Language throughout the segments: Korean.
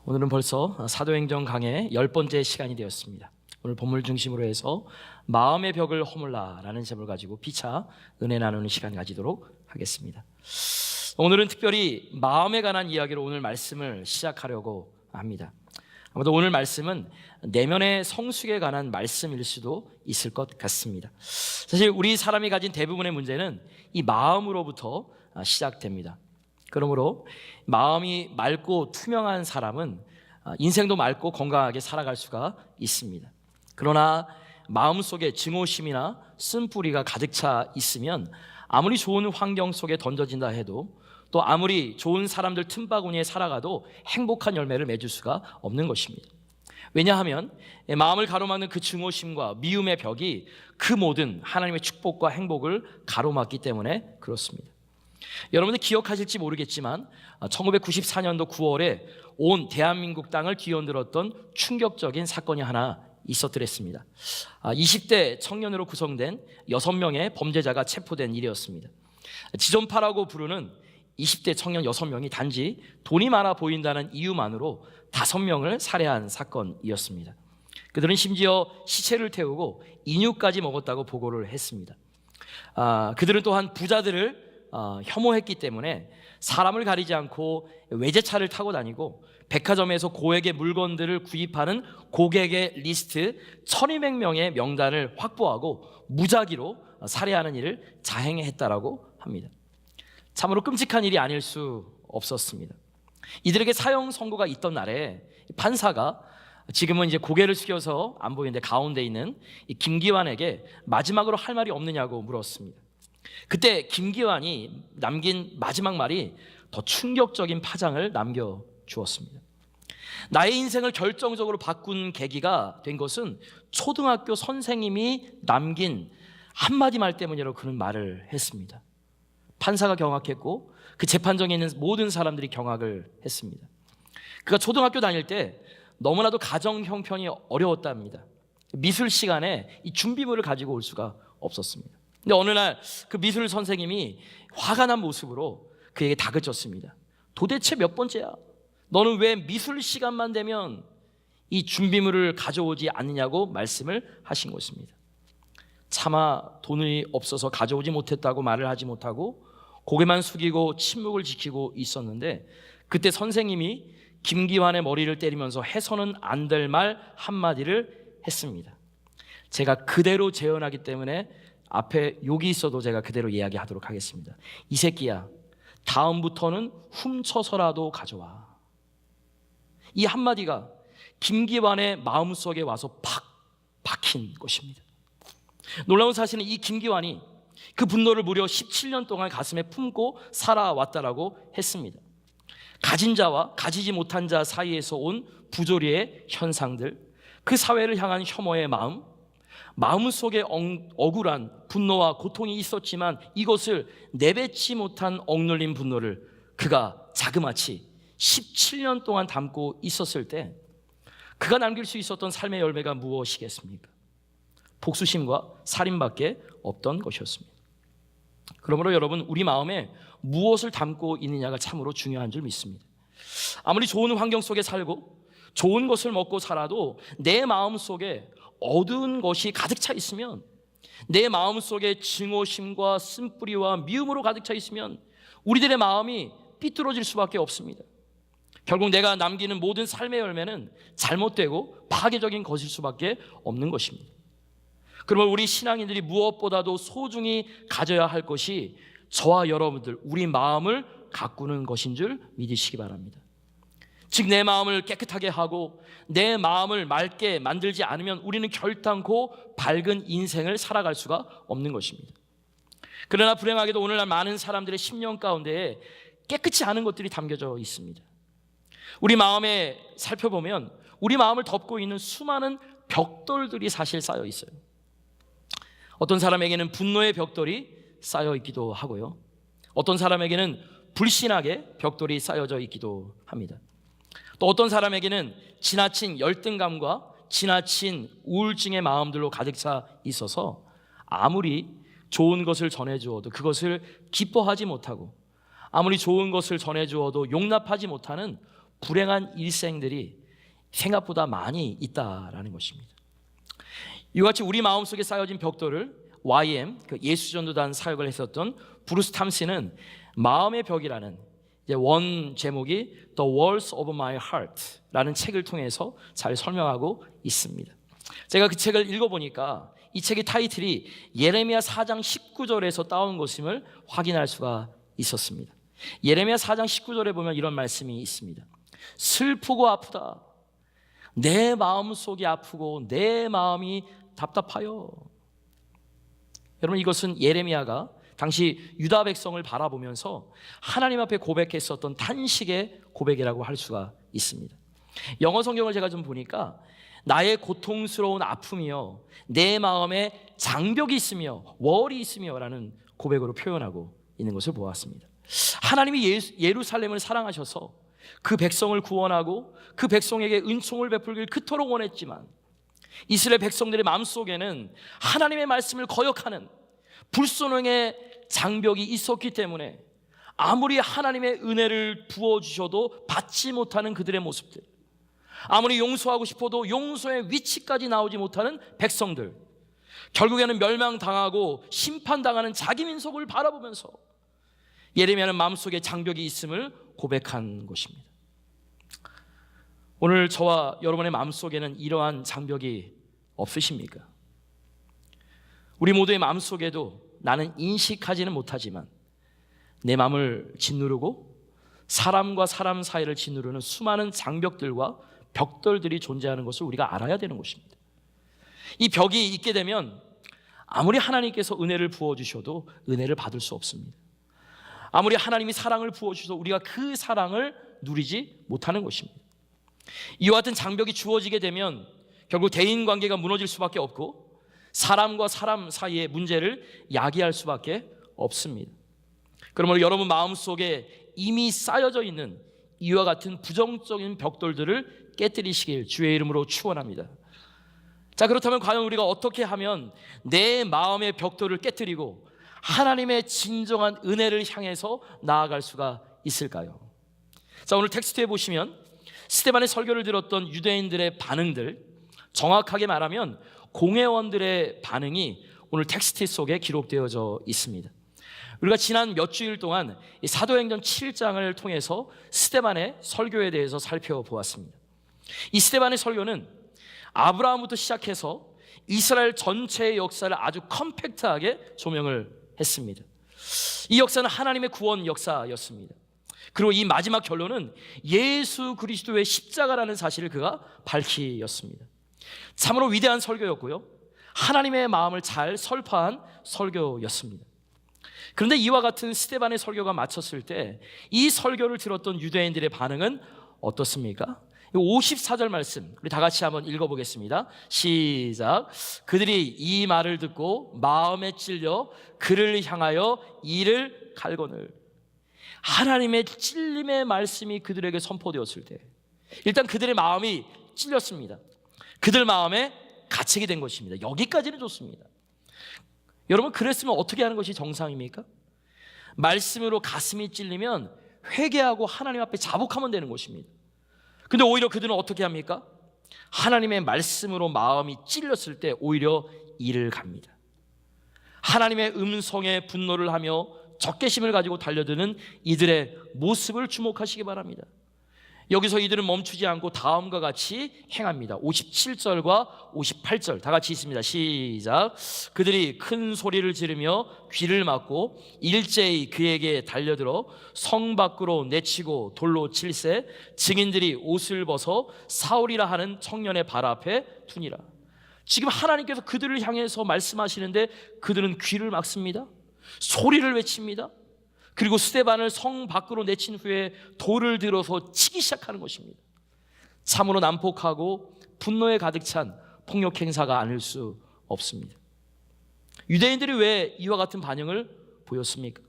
오늘은 벌써 사도행전 강의 10번째 시간이 되었습니다. 오늘 본문 중심으로 해서 마음의 벽을 허물라라는 제목을 가지고 피차 은혜 나누는 시간 가지도록 하겠습니다. 오늘은 특별히 마음에 관한 이야기로 오늘 말씀을 시작하려고 합니다. 아마도 오늘 말씀은 내면의 성숙에 관한 말씀일 수도 있을 것 같습니다. 사실 우리 사람이 가진 대부분의 문제는 이 마음으로부터 시작됩니다. 그러므로 마음이 맑고 투명한 사람은 인생도 맑고 건강하게 살아갈 수가 있습니다. 그러나 마음속에 증오심이나 쓴뿌리가 가득 차 있으면 아무리 좋은 환경 속에 던져진다 해도 또 아무리 좋은 사람들 틈바구니에 살아가도 행복한 열매를 맺을 수가 없는 것입니다. 왜냐하면 마음을 가로막는 그 증오심과 미움의 벽이 그 모든 하나님의 축복과 행복을 가로막기 때문에 그렇습니다. 여러분들 기억하실지 모르겠지만 1994년도 9월에 온 대한민국 땅을 뒤흔들었던 충격적인 사건이 하나 있었더랬습니다. 20대 청년으로 구성된 6명의 범죄자가 체포된 일이었습니다. 지존파라고 부르는 20대 청년 6명이 단지 돈이 많아 보인다는 이유만으로 5명을 살해한 사건이었습니다. 그들은 심지어 시체를 태우고 인육까지 먹었다고 보고를 했습니다. 그들은 또한 부자들을 혐오했기 때문에 사람을 가리지 않고 외제차를 타고 다니고 백화점에서 고액의 물건들을 구입하는 고객의 리스트 1200명의 명단을 확보하고 무작위로 살해하는 일을 자행했다라고 합니다. 참으로 끔찍한 일이 아닐 수 없었습니다. 이들에게 사형 선고가 있던 날에 판사가 지금은 이제 고개를 숙여서 안 보이는데 가운데 있는 이 김기환에게 마지막으로 할 말이 없느냐고 물었습니다. 그때 김기환이 남긴 마지막 말이 더 충격적인 파장을 남겨주었습니다. 나의 인생을 결정적으로 바꾼 계기가 된 것은 초등학교 선생님이 남긴 한마디 말 때문이라고 그런 말을 했습니다. 판사가 경악했고 그 재판정에 있는 모든 사람들이 경악을 했습니다. 그가 초등학교 다닐 때 너무나도 가정 형편이 어려웠답니다. 미술 시간에 이 준비물을 가지고 올 수가 없었습니다. 근데 어느 날 그 미술 선생님이 화가 난 모습으로 그에게 다그쳤습니다. 도대체 몇 번째야? 너는 왜 미술 시간만 되면 이 준비물을 가져오지 않느냐고 말씀을 하신 것입니다. 차마 돈이 없어서 가져오지 못했다고 말을 하지 못하고 고개만 숙이고 침묵을 지키고 있었는데 그때 선생님이 김기환의 머리를 때리면서 해서는 안 될 말 한마디를 했습니다. 제가 그대로 재현하기 때문에 앞에 욕이 있어도 제가 그대로 이야기하도록 하겠습니다. 이 새끼야, 다음부터는 훔쳐서라도 가져와. 이 한마디가 김기환의 마음속에 와서 팍 박힌 것입니다. 놀라운 사실은 이 김기환이 그 분노를 무려 17년 동안 가슴에 품고 살아왔다라고 했습니다. 가진 자와 가지지 못한 자 사이에서 온 부조리의 현상들, 그 사회를 향한 혐오의 마음속에 억울한 분노와 고통이 있었지만 이것을 내뱉지 못한 억눌린 분노를 그가 자그마치 17년 동안 담고 있었을 때 그가 남길 수 있었던 삶의 열매가 무엇이겠습니까? 복수심과 살인밖에 없던 것이었습니다. 그러므로 여러분, 우리 마음에 무엇을 담고 있느냐가 참으로 중요한 줄 믿습니다. 아무리 좋은 환경 속에 살고 좋은 것을 먹고 살아도 내 마음 속에 어두운 것이 가득 차 있으면, 내 마음 속에 증오심과 쓴뿌리와 미움으로 가득 차 있으면 우리들의 마음이 삐뚤어질 수밖에 없습니다. 결국 내가 남기는 모든 삶의 열매는 잘못되고 파괴적인 것일 수밖에 없는 것입니다. 그러면 우리 신앙인들이 무엇보다도 소중히 가져야 할 것이 저와 여러분들, 우리 마음을 가꾸는 것인 줄 믿으시기 바랍니다. 즉 내 마음을 깨끗하게 하고 내 마음을 맑게 만들지 않으면 우리는 결단코 밝은 인생을 살아갈 수가 없는 것입니다. 그러나 불행하게도 오늘날 많은 사람들의 심령 가운데에 깨끗이 않은 것들이 담겨져 있습니다. 우리 마음에 살펴보면 우리 마음을 덮고 있는 수많은 벽돌들이 사실 쌓여 있어요. 어떤 사람에게는 분노의 벽돌이 쌓여 있기도 하고요, 어떤 사람에게는 불신앙의 벽돌이 쌓여져 있기도 합니다. 또 어떤 사람에게는 지나친 열등감과 지나친 우울증의 마음들로 가득 차 있어서 아무리 좋은 것을 전해주어도 그것을 기뻐하지 못하고 아무리 좋은 것을 전해주어도 용납하지 못하는 불행한 일생들이 생각보다 많이 있다라는 것입니다. 이같이 우리 마음속에 쌓여진 벽돌을 YM, 그 예수전도단 사역을 했었던 브루스 탐슨은 마음의 벽이라는 원 제목이 The Walls of My Heart 라는 책을 통해서 잘 설명하고 있습니다. 제가 그 책을 읽어보니까 이 책의 타이틀이 예레미야 4장 19절에서 따온 것임을 확인할 수가 있었습니다. 예레미야 4장 19절에 보면 이런 말씀이 있습니다. 슬프고 아프다. 내 마음속이 아프고 내 마음이 답답하여. 여러분, 이것은 예레미야가 당시 유다 백성을 바라보면서 하나님 앞에 고백했었던 탄식의 고백이라고 할 수가 있습니다. 영어 성경을 제가 좀 보니까 나의 고통스러운 아픔이여 내 마음에 장벽이 있으며 월이 있으며 라는 고백으로 표현하고 있는 것을 보았습니다. 하나님이 예루살렘을 사랑하셔서 그 백성을 구원하고 그 백성에게 은총을 베풀길 그토록 원했지만 이스라엘 백성들의 마음속에는 하나님의 말씀을 거역하는 불순응의 장벽이 있었기 때문에 아무리 하나님의 은혜를 부어주셔도 받지 못하는 그들의 모습들, 아무리 용서하고 싶어도 용서의 위치까지 나오지 못하는 백성들, 결국에는 멸망당하고 심판당하는 자기 민족을 바라보면서 예레미야는 마음속에 장벽이 있음을 고백한 것입니다. 오늘 저와 여러분의 마음속에는 이러한 장벽이 없으십니까? 우리 모두의 마음속에도 나는 인식하지는 못하지만 내 마음을 짓누르고 사람과 사람 사이를 짓누르는 수많은 장벽들과 벽돌들이 존재하는 것을 우리가 알아야 되는 것입니다. 이 벽이 있게 되면 아무리 하나님께서 은혜를 부어주셔도 은혜를 받을 수 없습니다. 아무리 하나님이 사랑을 부어주셔도 우리가 그 사랑을 누리지 못하는 것입니다. 이와 같은 장벽이 주어지게 되면 결국 대인관계가 무너질 수밖에 없고 사람과 사람 사이의 문제를 야기할 수밖에 없습니다. 그러므로 여러분 마음속에 이미 쌓여져 있는 이와 같은 부정적인 벽돌들을 깨뜨리시길 주의 이름으로 축원합니다. 자, 그렇다면 과연 우리가 어떻게 하면 내 마음의 벽돌을 깨뜨리고 하나님의 진정한 은혜를 향해서 나아갈 수가 있을까요? 자, 오늘 텍스트에 보시면 스데반의 설교를 들었던 유대인들의 반응들, 정확하게 말하면 공회원들의 반응이 오늘 텍스트 속에 기록되어져 있습니다. 우리가 지난 몇 주일 동안 사도행전 7장을 통해서 스데반의 설교에 대해서 살펴보았습니다. 이 스데반의 설교는 아브라함부터 시작해서 이스라엘 전체의 역사를 아주 컴팩트하게 조명을 했습니다. 이 역사는 하나님의 구원 역사였습니다. 그리고 이 마지막 결론은 예수 그리스도의 십자가라는 사실을 그가 밝히었습니다. 참으로 위대한 설교였고요, 하나님의 마음을 잘 설파한 설교였습니다. 그런데 이와 같은 스데반의 설교가 마쳤을 때 이 설교를 들었던 유대인들의 반응은 어떻습니까? 54절 말씀 우리 다 같이 한번 읽어보겠습니다. 시작. 그들이 이 말을 듣고 마음에 찔려 그를 향하여 이를 갈거늘. 하나님의 찔림의 말씀이 그들에게 선포되었을 때 일단 그들의 마음이 찔렸습니다. 그들 마음에 갇히게 된 것입니다. 여기까지는 좋습니다. 여러분, 그랬으면 어떻게 하는 것이 정상입니까? 말씀으로 가슴이 찔리면 회개하고 하나님 앞에 자복하면 되는 것입니다. 근데 오히려 그들은 어떻게 합니까? 하나님의 말씀으로 마음이 찔렸을 때 오히려 이를 갑니다. 하나님의 음성에 분노를 하며 적개심을 가지고 달려드는 이들의 모습을 주목하시기 바랍니다. 여기서 이들은 멈추지 않고 다음과 같이 행합니다. 57절과 58절 다 같이 있습니다. 시작. 그들이 큰 소리를 지르며 귀를 막고 일제히 그에게 달려들어 성 밖으로 내치고 돌로 칠세 증인들이 옷을 벗어 사울이라 하는 청년의 발 앞에 두니라. 지금 하나님께서 그들을 향해서 말씀하시는데 그들은 귀를 막습니다. 소리를 외칩니다. 그리고 스데반을 성 밖으로 내친 후에 돌을 들어서 치기 시작하는 것입니다. 참으로 난폭하고 분노에 가득 찬 폭력 행사가 아닐 수 없습니다. 유대인들이 왜 이와 같은 반응을 보였습니까?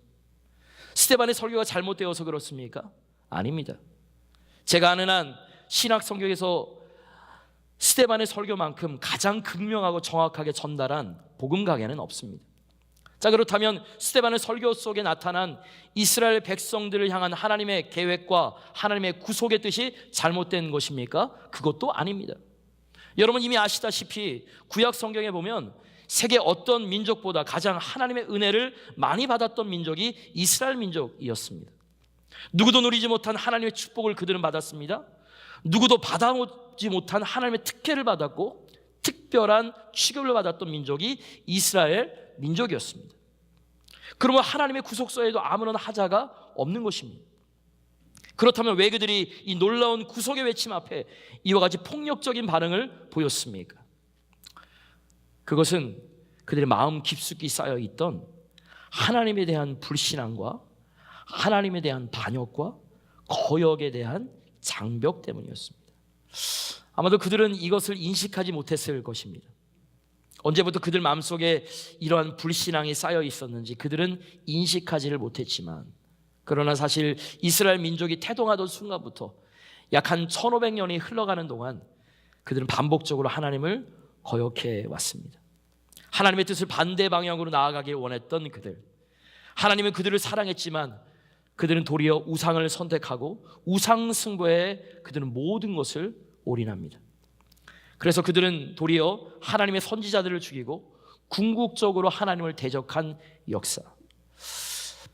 스데반의 설교가 잘못되어서 그렇습니까? 아닙니다. 제가 아는 한 신학 성경에서 스데반의 설교만큼 가장 극명하고 정확하게 전달한 복음 강해는 없습니다. 자, 그렇다면 스데반의 설교 속에 나타난 이스라엘 백성들을 향한 하나님의 계획과 하나님의 구속의 뜻이 잘못된 것입니까? 그것도 아닙니다. 여러분 이미 아시다시피 구약 성경에 보면 세계 어떤 민족보다 가장 하나님의 은혜를 많이 받았던 민족이 이스라엘 민족이었습니다. 누구도 누리지 못한 하나님의 축복을 그들은 받았습니다. 누구도 받아오지 못한 하나님의 특혜를 받았고 특별한 취급을 받았던 민족이 이스라엘 민족이었습니다. 그러면 하나님의 구속서에도 아무런 하자가 없는 것입니다. 그렇다면 왜 그들이 이 놀라운 구속의 외침 앞에 이와 같이 폭력적인 반응을 보였습니까? 그것은 그들의 마음 깊숙이 쌓여있던 하나님에 대한 불신앙과 하나님에 대한 반역과 거역에 대한 장벽 때문이었습니다. 아마도 그들은 이것을 인식하지 못했을 것입니다. 언제부터 그들 마음속에 이러한 불신앙이 쌓여 있었는지 그들은 인식하지를 못했지만, 그러나 사실 이스라엘 민족이 태동하던 순간부터 약 한 1500년이 흘러가는 동안 그들은 반복적으로 하나님을 거역해 왔습니다. 하나님의 뜻을 반대 방향으로 나아가길 원했던 그들, 하나님은 그들을 사랑했지만 그들은 도리어 우상을 선택하고 우상 승부에 그들은 모든 것을 올인합니다. 그래서 그들은 도리어 하나님의 선지자들을 죽이고 궁극적으로 하나님을 대적한 역사,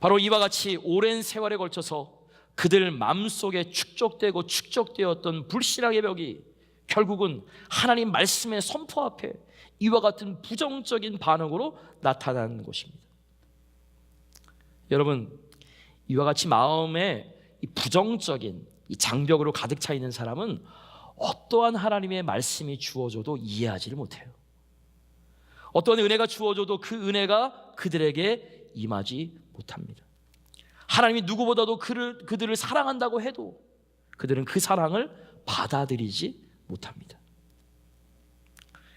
바로 이와 같이 오랜 세월에 걸쳐서 그들 마음속에 축적되고 축적되었던 불신앙의 벽이 결국은 하나님 말씀의 선포 앞에 이와 같은 부정적인 반응으로 나타난 것입니다. 여러분, 이와 같이 마음에 이 부정적인 이 장벽으로 가득 차 있는 사람은 어떠한 하나님의 말씀이 주어져도 이해하지를 못해요. 어떠한 은혜가 주어져도 그 은혜가 그들에게 임하지 못합니다. 하나님이 누구보다도 그들을 사랑한다고 해도 그들은 그 사랑을 받아들이지 못합니다.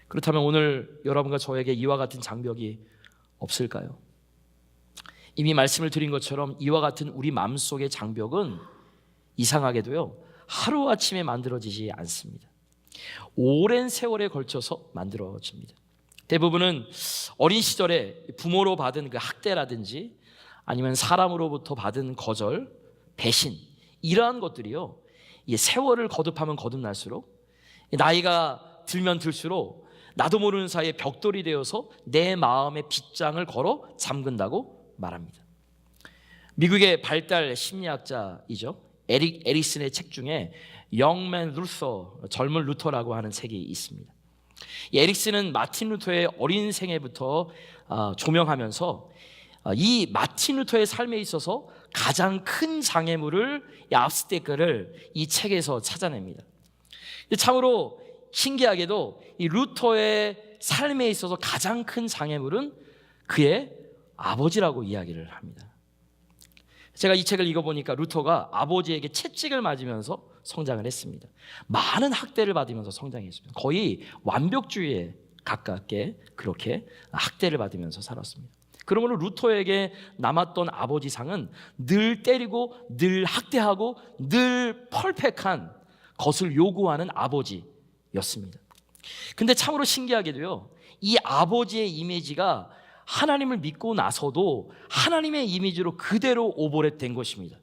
그렇다면 오늘 여러분과 저에게 이와 같은 장벽이 없을까요? 이미 말씀을 드린 것처럼 이와 같은 우리 마음속의 장벽은 이상하게도요 하루아침에 만들어지지 않습니다. 오랜 세월에 걸쳐서 만들어집니다. 대부분은 어린 시절에 부모로 받은 그 학대라든지 아니면 사람으로부터 받은 거절, 배신, 이러한 것들이요 세월을 거듭하면 거듭날수록, 나이가 들면 들수록 나도 모르는 사이에 벽돌이 되어서 내 마음의 빗장을 걸어 잠근다고 말합니다. 미국의 발달 심리학자이죠, 에릭슨의 책 중에 Young Man Luther, 젊은 루터라고 하는 책이 있습니다. 이 에릭슨은 마틴 루터의 어린 생애부터 조명하면서 이 마틴 루터의 삶에 있어서 가장 큰 장애물을, 이 압스테클을 이 책에서 찾아냅니다. 참으로 신기하게도 이 루터의 삶에 있어서 가장 큰 장애물은 그의 아버지라고 이야기를 합니다. 제가 이 책을 읽어보니까 루터가 아버지에게 채찍을 맞으면서 성장을 했습니다. 많은 학대를 받으면서 성장했습니다. 거의 완벽주의에 가깝게 그렇게 학대를 받으면서 살았습니다. 그러므로 루터에게 남았던 아버지상은 늘 때리고 늘 학대하고 늘 펄펙한 것을 요구하는 아버지였습니다. 근데 참으로 신기하게도요 이 아버지의 이미지가 하나님을 믿고 나서도 하나님의 이미지로 그대로 오버랩 된 것입니다.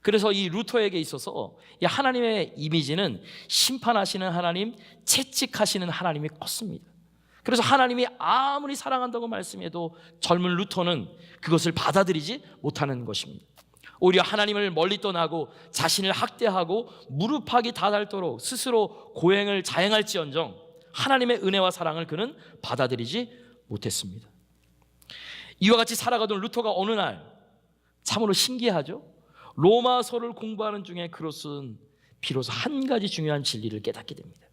그래서 이 루터에게 있어서 이 하나님의 이미지는 심판하시는 하나님, 채찍하시는 하나님이 컸습니다. 그래서 하나님이 아무리 사랑한다고 말씀해도 젊은 루터는 그것을 받아들이지 못하는 것입니다. 오히려 하나님을 멀리 떠나고 자신을 학대하고 무릎팍이 닿도록 스스로 고행을 자행할지언정 하나님의 은혜와 사랑을 그는 받아들이지 못했습니다. 이와 같이 살아가던 루터가 어느 날, 참으로 신기하죠, 로마서를 공부하는 중에 그것은 비로소 한 가지 중요한 진리를 깨닫게 됩니다.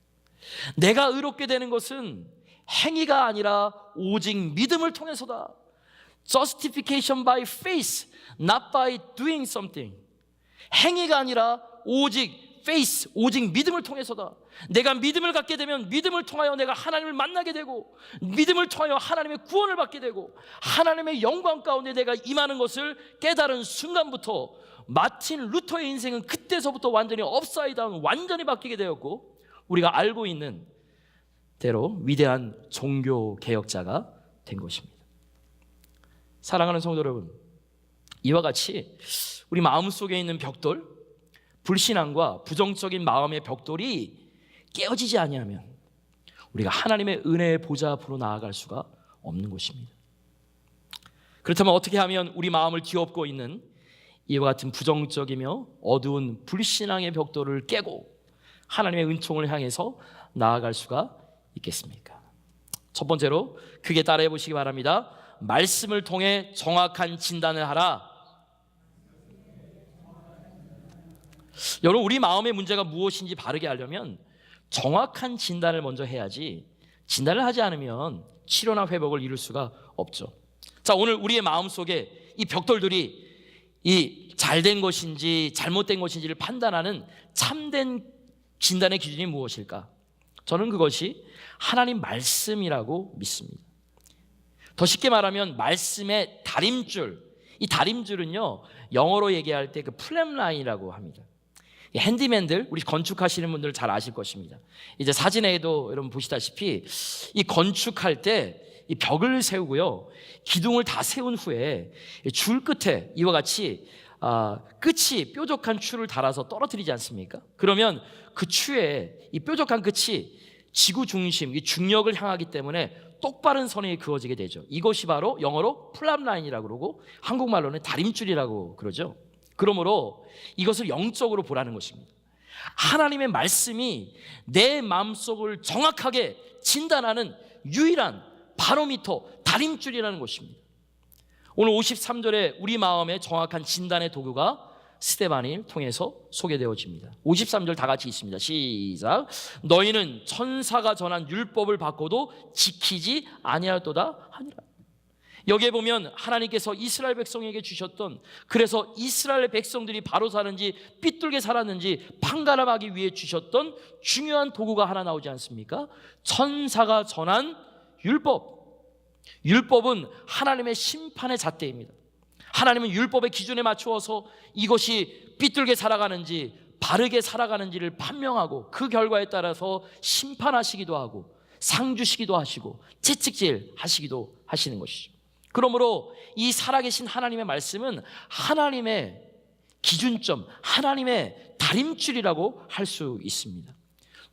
내가 의롭게 되는 것은 행위가 아니라 오직 믿음을 통해서다. Justification by faith, not by doing something. 행위가 아니라 오직 faith, 오직 믿음을 통해서다. 내가 믿음을 갖게 되면 믿음을 통하여 내가 하나님을 만나게 되고, 믿음을 통하여 하나님의 구원을 받게 되고, 하나님의 영광 가운데 내가 임하는 것을 깨달은 순간부터 마틴 루터의 인생은 그때서부터 완전히 업사이드 다운, 완전히 바뀌게 되었고, 우리가 알고 있는 대로 위대한 종교 개혁자가 된 것입니다. 사랑하는 성도 여러분, 이와 같이 우리 마음속에 있는 벽돌, 불신앙과 부정적인 마음의 벽돌이 깨어지지 아니하면 우리가 하나님의 은혜의 보좌 앞으로 나아갈 수가 없는 것입니다. 그렇다면 어떻게 하면 우리 마음을 뒤엎고 있는 이와 같은 부정적이며 어두운 불신앙의 벽돌을 깨고 하나님의 은총을 향해서 나아갈 수가 있겠습니까? 첫 번째로 크게 따라해 보시기 바랍니다. 말씀을 통해 정확한 진단을 하라. 여러분, 우리 마음의 문제가 무엇인지 바르게 알려면 정확한 진단을 먼저 해야지, 진단을 하지 않으면 치료나 회복을 이룰 수가 없죠. 자, 오늘 우리의 마음속에 이 벽돌들이 이 잘된 것인지 잘못된 것인지를 판단하는 참된 진단의 기준이 무엇일까? 저는 그것이 하나님 말씀이라고 믿습니다. 더 쉽게 말하면 말씀의 다림줄, 이 다림줄은요, 영어로 얘기할 때 그 플랫라인이라고 합니다. 핸디맨들, 우리 건축하시는 분들 잘 아실 것입니다. 이제 사진에도 여러분 보시다시피 이 건축할 때 이 벽을 세우고요, 기둥을 다 세운 후에 줄 끝에 이와 같이 끝이 뾰족한 추를 달아서 떨어뜨리지 않습니까? 그러면 그 추에 이 뾰족한 끝이 지구 중심, 이 중력을 향하기 때문에 똑바른 선이 그어지게 되죠. 이것이 바로 영어로 플랫라인이라고 그러고 한국말로는 다림줄이라고 그러죠. 그러므로 이것을 영적으로 보라는 것입니다. 하나님의 말씀이 내 마음속을 정확하게 진단하는 유일한 바로미터, 다림줄이라는 것입니다. 오늘 53절에 우리 마음의 정확한 진단의 도구가 스데반을 통해서 소개되어집니다. 53절 다 같이 있습니다. 시작. 너희는 천사가 전한 율법을 받고도 지키지 아니하였도다 하니라. 여기에 보면 하나님께서 이스라엘 백성에게 주셨던, 그래서 이스라엘 백성들이 바로 사는지 삐뚤게 살았는지 판가름하기 위해 주셨던 중요한 도구가 하나 나오지 않습니까? 천사가 전한 율법. 율법은 하나님의 심판의 잣대입니다. 하나님은 율법의 기준에 맞추어서 이것이 삐뚤게 살아가는지 바르게 살아가는지를 판명하고 그 결과에 따라서 심판하시기도 하고 상 주시기도 하시고 채찍질 하시기도 하시는 것이죠. 그러므로 이 살아계신 하나님의 말씀은 하나님의 기준점, 하나님의 다림줄이라고 할 수 있습니다.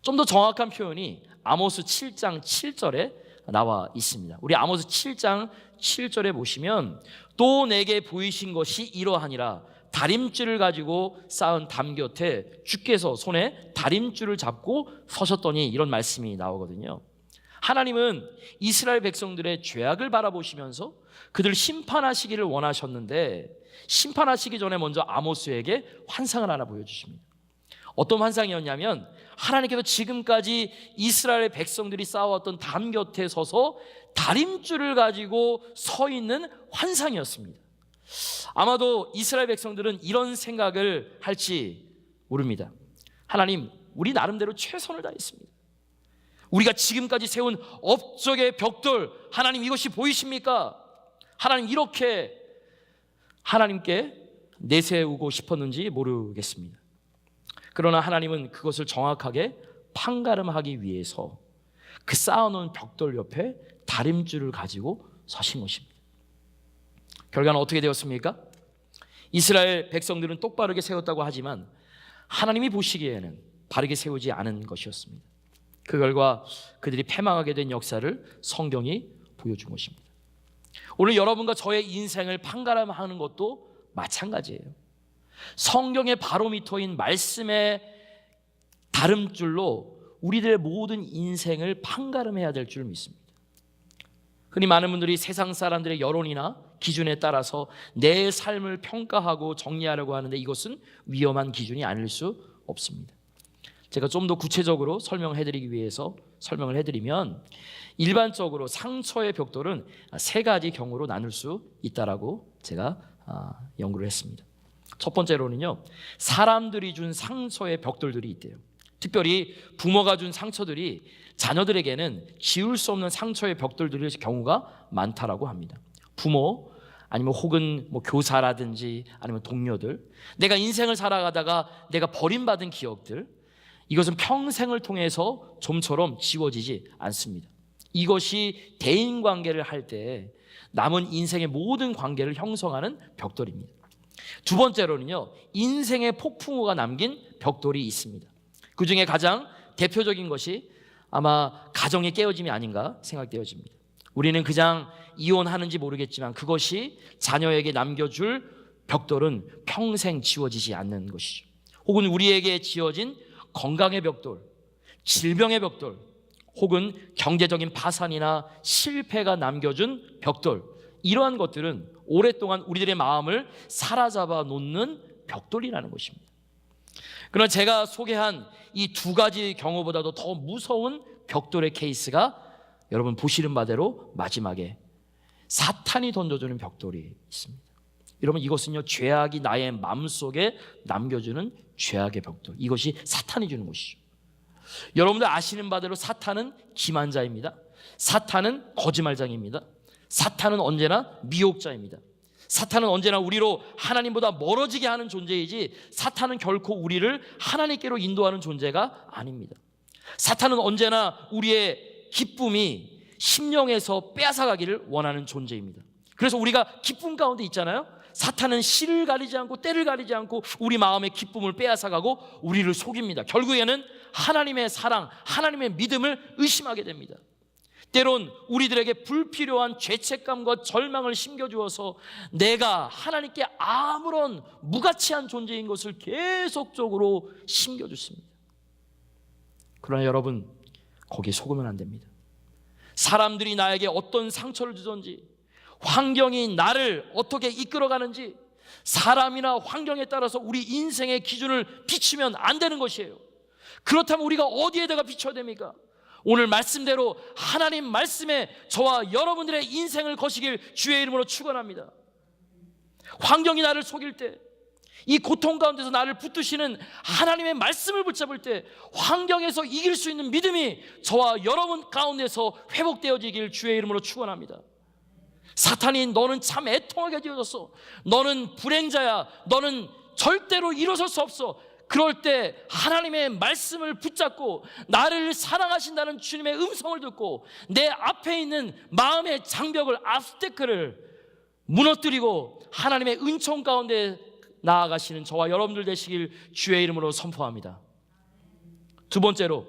좀 더 정확한 표현이 아모스 7장 7절에 나와 있습니다. 우리 아모스 7장 7절에 보시면 또 내게 보이신 것이 이러하니라. 다림줄을 가지고 쌓은 담 곁에 주께서 손에 다림줄을 잡고 서셨더니, 이런 말씀이 나오거든요. 하나님은 이스라엘 백성들의 죄악을 바라보시면서 그들을 심판하시기를 원하셨는데, 심판하시기 전에 먼저 아모스에게 환상을 하나 보여주십니다. 어떤 환상이었냐면, 하나님께서 지금까지 이스라엘 백성들이 쌓아왔던 담 곁에 서서 다림줄을 가지고 서 있는 환상이었습니다. 아마도 이스라엘 백성들은 이런 생각을 할지 모릅니다. 하나님, 우리 나름대로 최선을 다했습니다. 우리가 지금까지 세운 업적의 벽돌, 하나님 이것이 보이십니까? 하나님, 이렇게 하나님께 내세우고 싶었는지 모르겠습니다. 그러나 하나님은 그것을 정확하게 판가름하기 위해서 그 쌓아놓은 벽돌 옆에 다림줄을 가지고 서신 것입니다. 결과는 어떻게 되었습니까? 이스라엘 백성들은 똑바르게 세웠다고 하지만 하나님이 보시기에는 바르게 세우지 않은 것이었습니다. 그 결과 그들이 패망하게 된 역사를 성경이 보여준 것입니다. 오늘 여러분과 저의 인생을 판가름하는 것도 마찬가지예요. 성경의 바로미터인 말씀의 다름줄로 우리들의 모든 인생을 판가름해야 될 줄 믿습니다. 흔히 많은 분들이 세상 사람들의 여론이나 기준에 따라서 내 삶을 평가하고 정리하려고 하는데, 이것은 위험한 기준이 아닐 수 없습니다. 제가 좀 더 구체적으로 설명해드리기 위해서 설명을 해드리면, 일반적으로 상처의 벽돌은 세 가지 경우로 나눌 수 있다라고 제가 연구를 했습니다. 첫 번째로는요, 사람들이 준 상처의 벽돌들이 있대요. 특별히 부모가 준 상처들이 자녀들에게는 지울 수 없는 상처의 벽돌들일 경우가 많다라고 합니다. 부모, 아니면 혹은 교사라든지 아니면 동료들, 내가 인생을 살아가다가 내가 버림받은 기억들, 이것은 평생을 통해서 좀처럼 지워지지 않습니다. 이것이 대인관계를 할 때 남은 인생의 모든 관계를 형성하는 벽돌입니다. 두 번째로는요, 인생의 폭풍우가 남긴 벽돌이 있습니다. 그 중에 가장 대표적인 것이 아마 가정의 깨어짐이 아닌가 생각되어집니다. 우리는 그냥 이혼하는지 모르겠지만 그것이 자녀에게 남겨줄 벽돌은 평생 지워지지 않는 것이죠. 혹은 우리에게 지어진 건강의 벽돌, 질병의 벽돌, 혹은 경제적인 파산이나 실패가 남겨준 벽돌, 이러한 것들은 오랫동안 우리들의 마음을 사로잡아 놓는 벽돌이라는 것입니다. 그러나 제가 소개한 이 두 가지 경우보다도 더 무서운 벽돌의 케이스가 여러분 보시는 바대로 마지막에 사탄이 던져주는 벽돌이 있습니다. 여러분, 이것은요, 죄악이 나의 마음속에 남겨주는 죄악의 벽돌, 이것이 사탄이 주는 것이죠. 여러분들 아시는 바대로 사탄은 기만자입니다. 사탄은 거짓말장입니다. 사탄은 언제나 미혹자입니다. 사탄은 언제나 우리로 하나님보다 멀어지게 하는 존재이지, 사탄은 결코 우리를 하나님께로 인도하는 존재가 아닙니다. 사탄은 언제나 우리의 기쁨이 심령에서 빼앗아가기를 원하는 존재입니다. 그래서 우리가 기쁨 가운데 있잖아요. 사탄은 시를 가리지 않고 때를 가리지 않고 우리 마음의 기쁨을 빼앗아가고 우리를 속입니다. 결국에는 하나님의 사랑, 하나님의 믿음을 의심하게 됩니다. 때론 우리들에게 불필요한 죄책감과 절망을 심겨주어서 내가 하나님께 아무런 무가치한 존재인 것을 계속적으로 심겨주습니다. 그러나 여러분, 거기에 속으면 안 됩니다. 사람들이 나에게 어떤 상처를 주든지, 환경이 나를 어떻게 이끌어가는지, 사람이나 환경에 따라서 우리 인생의 기준을 비추면 안 되는 것이에요. 그렇다면 우리가 어디에다가 비춰야 됩니까? 오늘 말씀대로 하나님 말씀에 저와 여러분들의 인생을 거시길 주의 이름으로 축원합니다. 환경이 나를 속일 때, 이 고통 가운데서 나를 붙드시는 하나님의 말씀을 붙잡을 때 환경에서 이길 수 있는 믿음이 저와 여러분 가운데서 회복되어지길 주의 이름으로 축원합니다. 사탄이 너는 참 애통하게 지어졌어, 너는 불행자야, 너는 절대로 일어설 수 없어, 그럴 때 하나님의 말씀을 붙잡고 나를 사랑하신다는 주님의 음성을 듣고 내 앞에 있는 마음의 장벽을, 압스테크를 무너뜨리고 하나님의 은총 가운데 나아가시는 저와 여러분들 되시길 주의 이름으로 선포합니다. 두 번째로,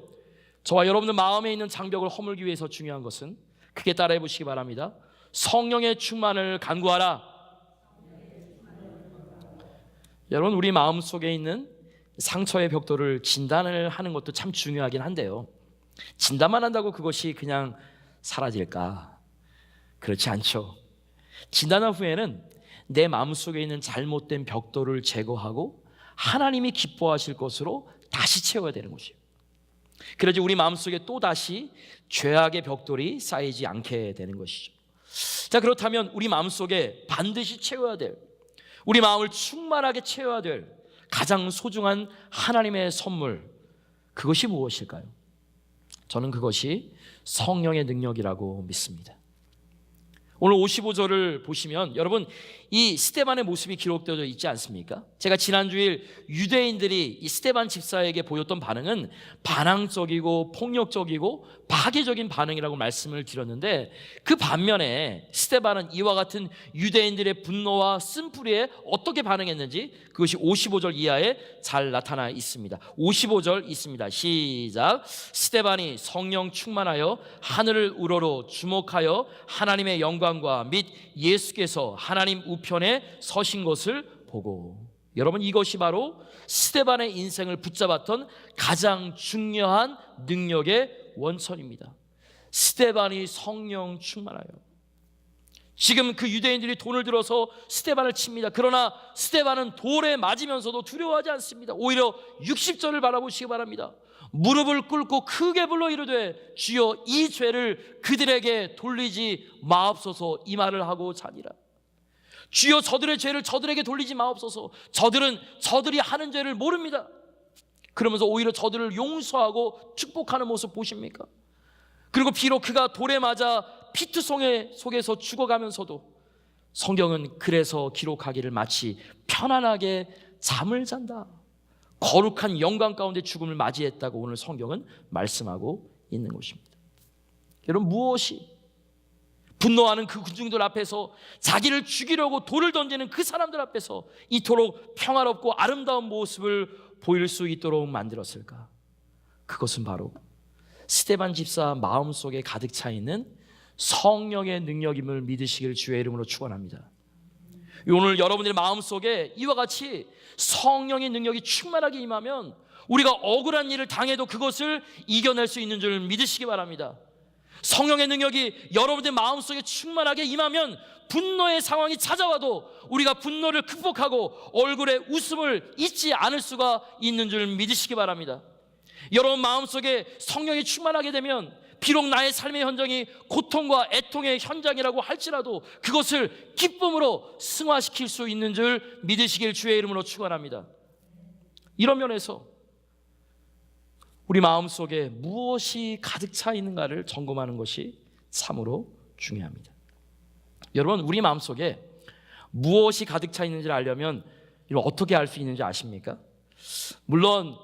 저와 여러분들 마음에 있는 장벽을 허물기 위해서 중요한 것은, 크게 따라해 보시기 바랍니다. 성령의 충만을 간구하라. 여러분, 우리 마음속에 있는 상처의 벽돌을 진단을 하는 것도 참 중요하긴 한데요, 진단만 한다고 그것이 그냥 사라질까? 그렇지 않죠. 진단한 후에는 내 마음속에 있는 잘못된 벽돌을 제거하고 하나님이 기뻐하실 것으로 다시 채워야 되는 것이에요. 그래야지 우리 마음속에 또다시 죄악의 벽돌이 쌓이지 않게 되는 것이죠. 자, 그렇다면 우리 마음속에 반드시 채워야 될, 우리 마음을 충만하게 채워야 될 가장 소중한 하나님의 선물, 그것이 무엇일까요? 저는 그것이 성령의 능력이라고 믿습니다. 오늘 55절을 보시면 여러분, 이 스데반의 모습이 기록되어 있지 않습니까? 제가 지난주일 유대인들이 이 스데반 집사에게 보였던 반응은 반항적이고 폭력적이고 파괴적인 반응이라고 말씀을 드렸는데, 그 반면에 스데반은 이와 같은 유대인들의 분노와 쓴뿌리에 어떻게 반응했는지 그것이 55절 이하에 잘 나타나 있습니다. 55절 있습니다. 시작. 스데반이 성령 충만하여 하늘을 우러러 주목하여 하나님의 영광과 및 예수께서 하나님 우편에 서신 것을 보고. 여러분, 이것이 바로 스데반의 인생을 붙잡았던 가장 중요한 능력의 원천입니다. 스데반이 성령 충만하여. 지금 그 유대인들이 돈을 들어서 스데반을 칩니다. 그러나 스데반은 돌에 맞으면서도 두려워하지 않습니다. 오히려 60절을 바라보시기 바랍니다. 무릎을 꿇고 크게 불러 이르되 주여 이 죄를 그들에게 돌리지 마옵소서, 이 말을 하고 자니라. 주여 저들의 죄를 저들에게 돌리지 마옵소서. 저들은 저들이 하는 죄를 모릅니다. 그러면서 오히려 저들을 용서하고 축복하는 모습 보십니까? 그리고 비록 그가 돌에 맞아 피투성의 속에서 죽어가면서도 성경은 그래서 기록하기를 마치 편안하게 잠을 잔다, 거룩한 영광 가운데 죽음을 맞이했다고 오늘 성경은 말씀하고 있는 것입니다. 여러분, 무엇이 분노하는 그 군중들 앞에서, 자기를 죽이려고 돌을 던지는 그 사람들 앞에서 이토록 평화롭고 아름다운 모습을 보일 수 있도록 만들었을까? 그것은 바로 스데반 집사 마음속에 가득 차 있는 성령의 능력임을 믿으시길 주의 이름으로 축원합니다. 오늘 여러분들의 마음속에 이와 같이 성령의 능력이 충만하게 임하면 우리가 억울한 일을 당해도 그것을 이겨낼 수 있는 줄 믿으시기 바랍니다. 성령의 능력이 여러분들 마음속에 충만하게 임하면 분노의 상황이 찾아와도 우리가 분노를 극복하고 얼굴에 웃음을 잊지 않을 수가 있는 줄 믿으시기 바랍니다. 여러분 마음속에 성령이 충만하게 되면 비록 나의 삶의 현장이 고통과 애통의 현장이라고 할지라도 그것을 기쁨으로 승화시킬 수 있는 줄 믿으시길 주의 이름으로 축원합니다. 이런 면에서 우리 마음속에 무엇이 가득 차 있는가를 점검하는 것이 참으로 중요합니다. 여러분, 우리 마음속에 무엇이 가득 차 있는지를 알려면 어떻게 알 수 있는지 아십니까? 물론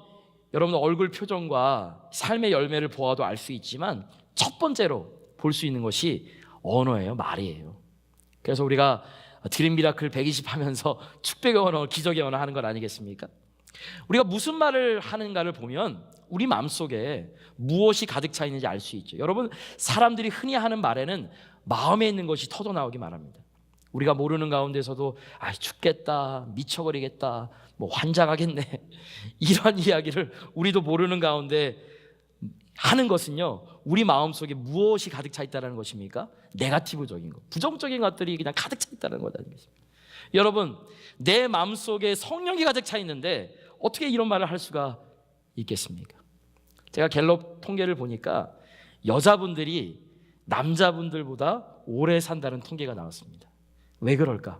여러분 얼굴 표정과 삶의 열매를 보아도 알 수 있지만 첫 번째로 볼 수 있는 것이 언어예요, 말이에요. 그래서 우리가 드림 미라클 120 하면서 축복의 언어, 기적의 언어 하는 것 아니겠습니까? 우리가 무슨 말을 하는가를 보면 우리 마음속에 무엇이 가득 차 있는지 알 수 있죠. 여러분, 사람들이 흔히 하는 말에는 마음에 있는 것이 터져나오기 마련합니다. 우리가 모르는 가운데서도 죽겠다, 미쳐버리겠다, 환장하겠네 이런 이야기를 우리도 모르는 가운데 하는 것은요, 우리 마음속에 무엇이 가득 차 있다는 것입니까? 네거티브적인 것, 부정적인 것들이 그냥 가득 차 있다는 것 아니겠습니까? 여러분, 내 마음속에 성령이 가득 차 있는데 어떻게 이런 말을 할 수가 있겠습니까? 제가 갤럽 통계를 보니까 여자분들이 남자분들보다 오래 산다는 통계가 나왔습니다. 왜 그럴까?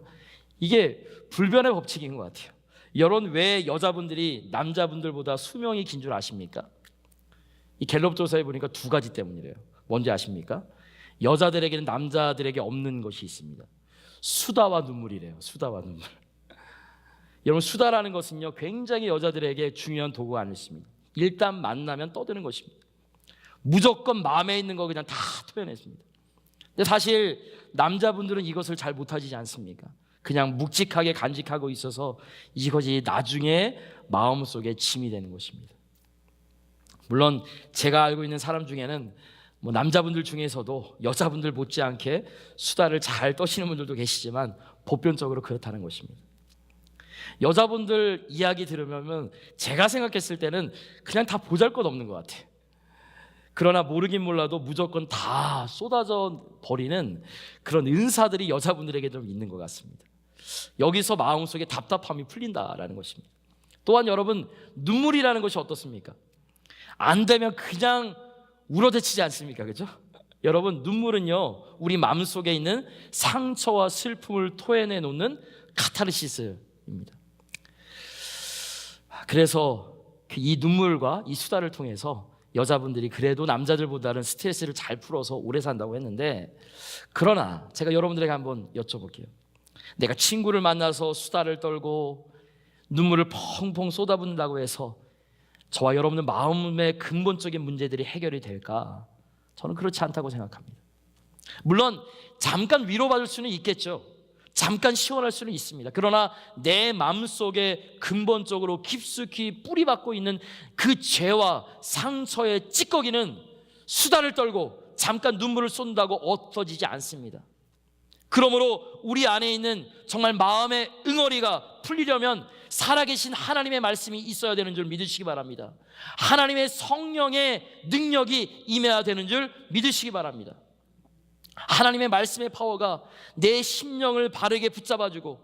이게 불변의 법칙인 것 같아요. 여러분, 왜 여자분들이 남자분들보다 수명이 긴 줄 아십니까? 이 갤럽 조사에 보니까 두 가지 때문이래요. 뭔지 아십니까? 여자들에게는 남자들에게 없는 것이 있습니다. 수다와 눈물이래요. 수다와 눈물. 여러분, 수다라는 것은요 굉장히 여자들에게 중요한 도구가 아니십니다. 일단 만나면 떠드는 것입니다. 무조건 마음에 있는 거 그냥 다 토해냈습니다. 근데 사실 남자분들은 이것을 잘 못하지 않습니까? 그냥 묵직하게 간직하고 있어서 이것이 나중에 마음속에 짐이 되는 것입니다. 물론 제가 알고 있는 사람 중에는 남자분들 중에서도 여자분들 못지않게 수다를 잘 떠시는 분들도 계시지만 보편적으로 그렇다는 것입니다. 여자분들 이야기 들으면 제가 생각했을 때는 그냥 다 보잘것없는 것 같아요. 그러나 모르긴 몰라도 무조건 다 쏟아져 버리는 그런 은사들이 여자분들에게 좀 있는 것 같습니다. 여기서 마음속에 답답함이 풀린다라는 것입니다. 또한 여러분, 눈물이라는 것이 어떻습니까? 안 되면 그냥 울어대치지 않습니까? 그죠? 여러분, 눈물은요 우리 마음속에 있는 상처와 슬픔을 토해내 놓는 카타르시스입니다. 그래서 이 눈물과 이 수다를 통해서 여자분들이 그래도 남자들보다는 스트레스를 잘 풀어서 오래 산다고 했는데, 그러나 제가 여러분들에게 한번 여쭤볼게요. 내가 친구를 만나서 수다를 떨고 눈물을 펑펑 쏟아붓는다고 해서 저와 여러분의 마음의 근본적인 문제들이 해결이 될까? 저는 그렇지 않다고 생각합니다. 물론 잠깐 위로받을 수는 있겠죠. 잠깐 시원할 수는 있습니다. 그러나 내 마음속에 근본적으로 깊숙이 뿌리박고 있는 그 죄와 상처의 찌꺼기는 수다를 떨고 잠깐 눈물을 쏜다고 없어지지 않습니다. 그러므로 우리 안에 있는 정말 마음의 응어리가 풀리려면 살아계신 하나님의 말씀이 있어야 되는 줄 믿으시기 바랍니다. 하나님의 성령의 능력이 임해야 되는 줄 믿으시기 바랍니다. 하나님의 말씀의 파워가 내 심령을 바르게 붙잡아주고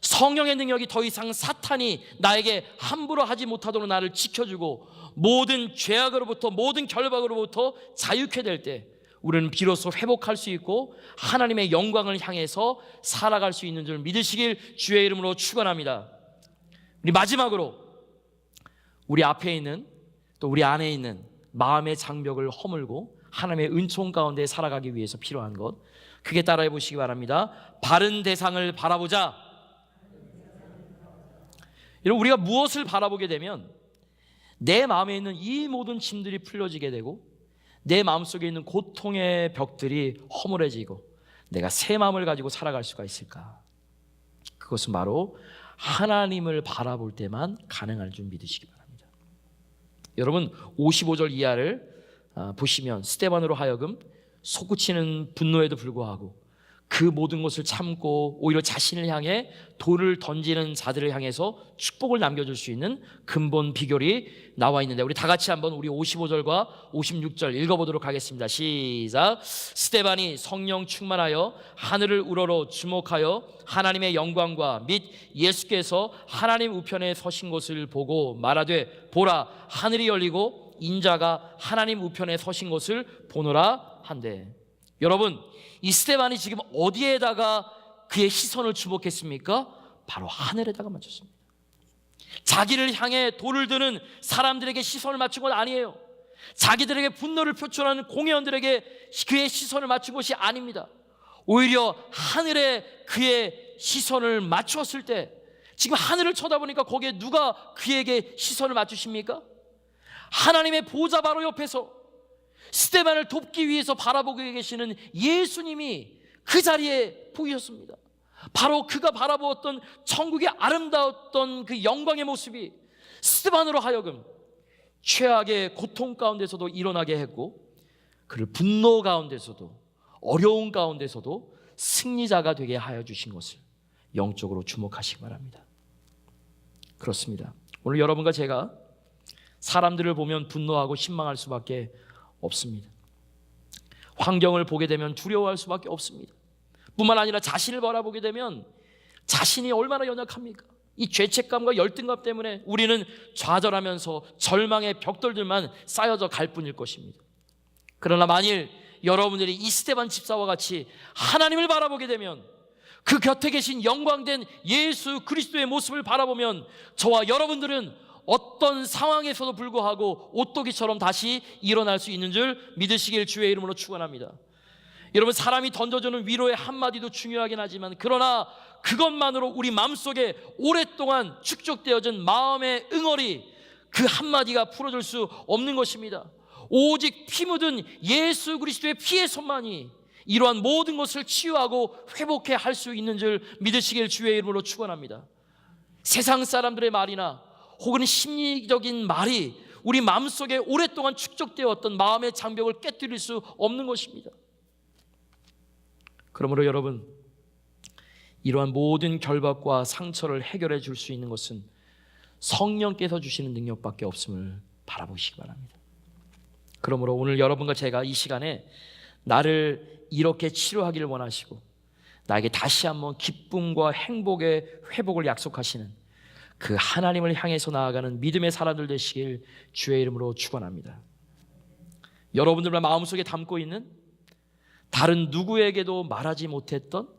성령의 능력이 더 이상 사탄이 나에게 함부로 하지 못하도록 나를 지켜주고 모든 죄악으로부터, 모든 결박으로부터 자유케 될 때 우리는 비로소 회복할 수 있고 하나님의 영광을 향해서 살아갈 수 있는 줄 믿으시길 주의 이름으로 축원합니다. 우리 마지막으로 우리 앞에 있는, 또 우리 안에 있는 마음의 장벽을 허물고 하나님의 은총 가운데 살아가기 위해서 필요한 것, 크게 따라해 보시기 바랍니다. 바른 대상을 바라보자. 여러분, 우리가 무엇을 바라보게 되면 내 마음에 있는 이 모든 짐들이 풀려지게 되고 내 마음속에 있는 고통의 벽들이 허물어지고 내가 새 마음을 가지고 살아갈 수가 있을까? 그것은 바로 하나님을 바라볼 때만 가능할 줄 믿으시기 바랍니다. 여러분 55절 이하를 보시면 스데반으로 하여금 솟구치는 분노에도 불구하고 그 모든 것을 참고 오히려 자신을 향해 돌을 던지는 자들을 향해서 축복을 남겨줄 수 있는 근본 비결이 나와 있는데, 우리 다 같이 한번 우리 55절과 56절 읽어보도록 하겠습니다. 시작. 스데반이 성령 충만하여 하늘을 우러러 주목하여 하나님의 영광과 및 예수께서 하나님 우편에 서신 것을 보고 말하되, 보라, 하늘이 열리고 인자가 하나님 우편에 서신 것을 보노라 한대. 여러분, 이 스데반이 지금 어디에다가 그의 시선을 주목했습니까? 바로 하늘에다가 맞췄습니다. 자기를 향해 돌을 드는 사람들에게 시선을 맞춘 건 아니에요. 자기들에게 분노를 표출하는 공회원들에게 그의 시선을 맞춘 것이 아닙니다. 오히려 하늘에 그의 시선을 맞추었을 때, 지금 하늘을 쳐다보니까 거기에 누가 그에게 시선을 맞추십니까? 하나님의 보좌 바로 옆에서 스데반을 돕기 위해서 바라보고 계시는 예수님이 그 자리에 보이셨습니다. 바로 그가 바라보았던 천국의 아름다웠던 그 영광의 모습이 스데반으로 하여금 최악의 고통 가운데서도 일어나게 했고, 그를 분노 가운데서도 어려운 가운데서도 승리자가 되게 하여 주신 것을 영적으로 주목하시기 바랍니다. 그렇습니다. 오늘 여러분과 제가 사람들을 보면 분노하고 신망할 수밖에 없습니다. 환경을 보게 되면 두려워할 수밖에 없습니다. 뿐만 아니라 자신을 바라보게 되면 자신이 얼마나 연약합니까? 이 죄책감과 열등감 때문에 우리는 좌절하면서 절망의 벽돌들만 쌓여져 갈 뿐일 것입니다. 그러나 만일 여러분들이 이 스데반 집사와 같이 하나님을 바라보게 되면, 그 곁에 계신 영광된 예수 그리스도의 모습을 바라보면 저와 여러분들은 어떤 상황에서도 불구하고 오토기처럼 다시 일어날 수 있는 줄 믿으시길 주의 이름으로 축원합니다. 여러분, 사람이 던져주는 위로의 한마디도 중요하긴 하지만, 그러나 그것만으로 우리 마음속에 오랫동안 축적되어진 마음의 응어리, 그 한마디가 풀어줄 수 없는 것입니다. 오직 피 묻은 예수 그리스도의 피의 손만이 이러한 모든 것을 치유하고 회복해 할 수 있는 줄 믿으시길 주의 이름으로 축원합니다. 세상 사람들의 말이나 혹은 심리적인 말이 우리 마음속에 오랫동안 축적되었던 마음의 장벽을 깨뜨릴 수 없는 것입니다. 그러므로 여러분, 이러한 모든 결박과 상처를 해결해 줄 수 있는 것은 성령께서 주시는 능력밖에 없음을 바라보시기 바랍니다. 그러므로 오늘 여러분과 제가 이 시간에 나를 이렇게 치료하기를 원하시고 나에게 다시 한번 기쁨과 행복의 회복을 약속하시는 그 하나님을 향해서 나아가는 믿음의 사람들 되시길 주의 이름으로 축원합니다. 여러분들만 마음속에 담고 있는 다른 누구에게도 말하지 못했던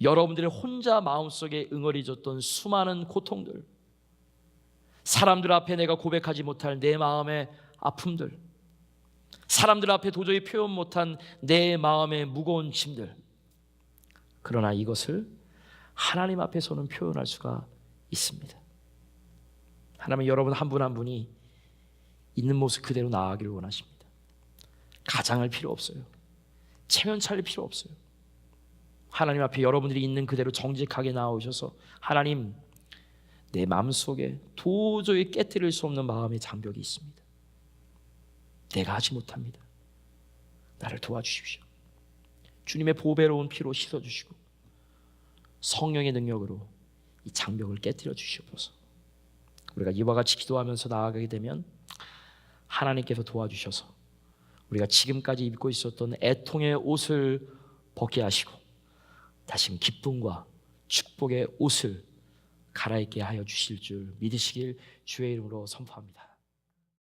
여러분들의 혼자 마음속에 응어리졌던 수많은 고통들, 사람들 앞에 내가 고백하지 못할 내 마음의 아픔들, 사람들 앞에 도저히 표현 못한 내 마음의 무거운 짐들, 그러나 이것을 하나님 앞에서는 표현할 수가 있습니다. 하나님, 여러분 한 분 한 분이 있는 모습 그대로 나아가기를 원하십니다. 가장할 필요 없어요. 체면 차릴 필요 없어요. 하나님 앞에 여러분들이 있는 그대로 정직하게 나오셔서, 하나님, 내 마음속에 도저히 깨뜨릴 수 없는 마음의 장벽이 있습니다. 내가 하지 못합니다. 나를 도와주십시오. 주님의 보배로운 피로 씻어주시고 성령의 능력으로 이 장벽을 깨뜨려 주시옵소서. 우리가 이와 같이 기도하면서 나아가게 되면 하나님께서 도와주셔서 우리가 지금까지 입고 있었던 애통의 옷을 벗게 하시고 다시 기쁨과 축복의 옷을 갈아입게 하여 주실 줄 믿으시길 주의 이름으로 선포합니다.